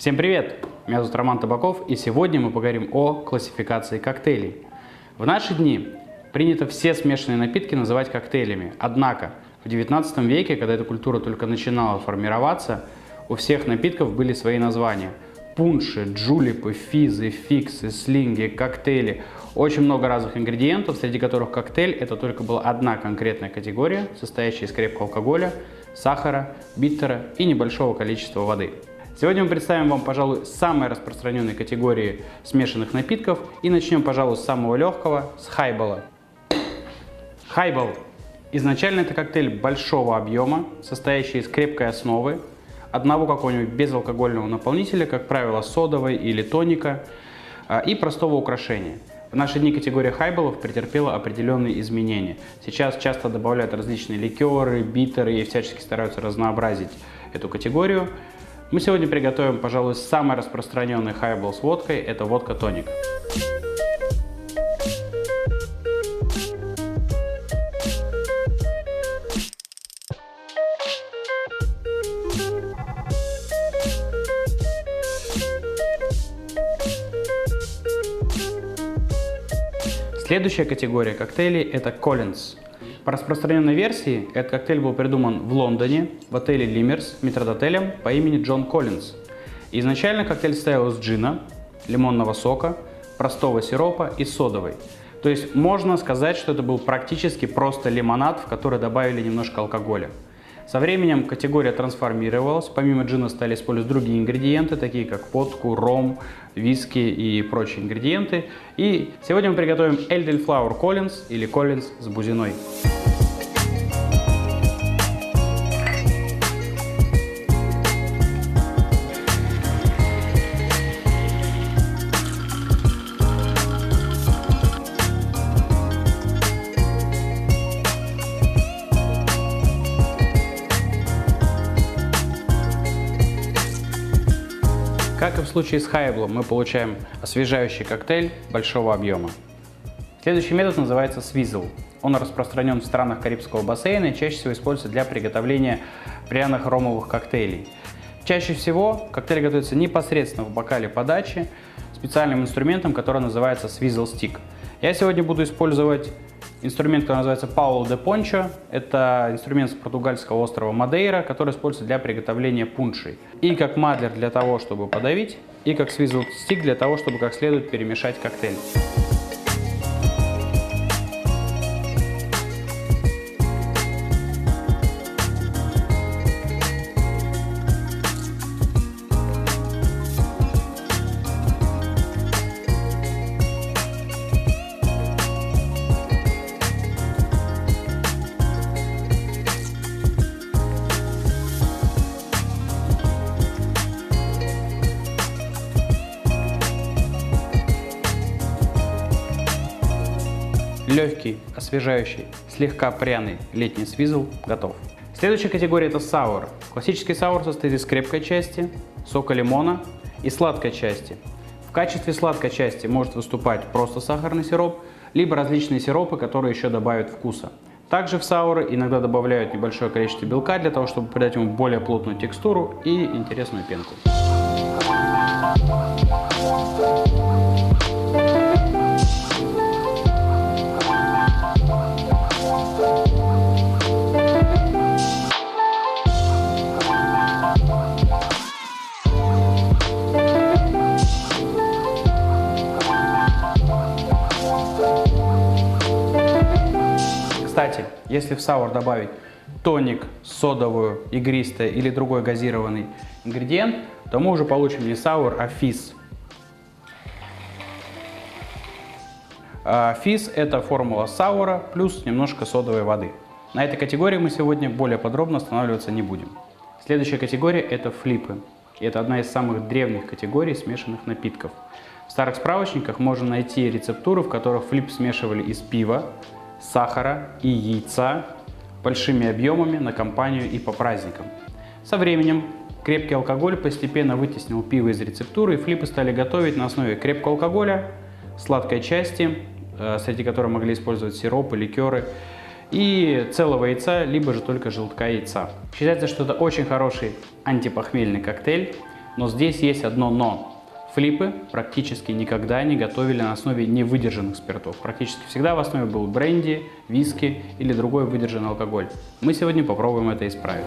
Всем привет! Меня зовут Роман Табаков, и сегодня мы поговорим о классификации коктейлей. В наши дни принято все смешанные напитки называть коктейлями. Однако в 19 веке, когда эта культура только начинала формироваться, у всех напитков были свои названия. Пунши, джулипы, физы, фиксы, слинги, коктейли. Очень много разных ингредиентов, среди которых коктейль – это только была одна конкретная категория, состоящая из крепкого алкоголя, сахара, биттера и небольшого количества воды. Сегодня мы представим вам, пожалуй, самые распространенные категории смешанных напитков и начнем, пожалуй, с самого легкого, с хайбола. Хайбол. Изначально это коктейль большого объема, состоящий из крепкой основы, одного какого-нибудь безалкогольного наполнителя, как правило, содовой или тоника, и простого украшения. В наши дни категория хайболов претерпела определенные изменения. Сейчас часто добавляют различные ликеры, биттеры и всячески стараются разнообразить эту категорию. Мы сегодня приготовим, пожалуй, самый распространенный хайбол с водкой – это водка-тоник. Следующая категория коктейлей – это Коллинз. По распространенной версии, этот коктейль был придуман в Лондоне, в отеле Лиммерс, метрдотелем по имени Джон Коллинз. Изначально коктейль состоял из джина, лимонного сока, простого сиропа и содовой. То есть можно сказать, что это был практически просто лимонад, в который добавили немножко алкоголя. Со временем категория трансформировалась, помимо джина стали использовать другие ингредиенты, такие как водку, ром, виски и прочие ингредиенты. И сегодня мы приготовим Elderflower Collins или Коллинз с бузиной. Как и в случае с хайболом, мы получаем освежающий коктейль большого объема. Следующий метод называется свизл. Он распространен в странах Карибского бассейна и чаще всего используется для приготовления пряных ромовых коктейлей. Чаще всего коктейль готовится непосредственно в бокале подачи специальным инструментом, который называется свизл стик. Я сегодня буду использовать инструмент, который называется Пауло де Пончо. Это инструмент с португальского острова Мадейра, который используется для приготовления пуншей. И как мадлер для того, чтобы подавить, и как свизл стик для того, чтобы как следует перемешать коктейль. Легкий, освежающий, слегка пряный летний свизл готов. Следующая категория – это саур. Классический саур состоит из крепкой части, сока лимона и сладкой части. В качестве сладкой части может выступать просто сахарный сироп, либо различные сиропы, которые еще добавят вкуса. Также в сауры иногда добавляют небольшое количество белка для того, чтобы придать ему более плотную текстуру и интересную пенку. Кстати, если в саур добавить тоник, содовую, игристое или другой газированный ингредиент, то мы уже получим не саур, а физз. Физз – это формула саура плюс немножко содовой воды. На этой категории мы сегодня более подробно останавливаться не будем. Следующая категория – это флипы. И это одна из самых древних категорий смешанных напитков. В старых справочниках можно найти рецептуры, в которых флип смешивали из пива, сахара и яйца большими объемами на компанию и по праздникам. Со временем крепкий алкоголь постепенно вытеснил пиво из рецептуры, и флипы стали готовить на основе крепкого алкоголя, сладкой части, среди которой могли использовать сиропы, ликеры, и целого яйца, либо же только желтка яйца. Считается, что это очень хороший антипохмельный коктейль, Но здесь есть одно но. Флипы практически никогда не готовили на основе невыдержанных спиртов. Практически всегда в основе был бренди, виски или другой выдержанный алкоголь. Мы сегодня попробуем это исправить.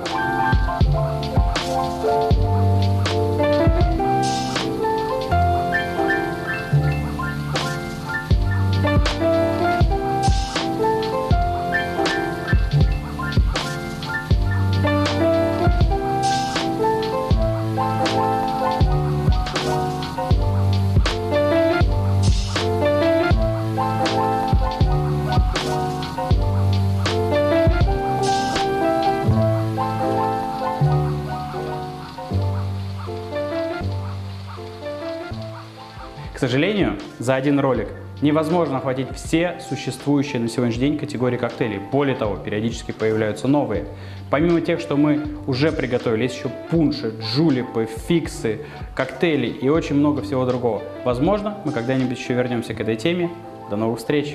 К сожалению, за один ролик невозможно охватить все существующие на сегодняшний день категории коктейлей. Более того, периодически появляются новые. Помимо тех, что мы уже приготовили, есть еще пунши, джулипы, фиксы, коктейли и очень много всего другого. Возможно, мы когда-нибудь еще вернемся к этой теме. До новых встреч!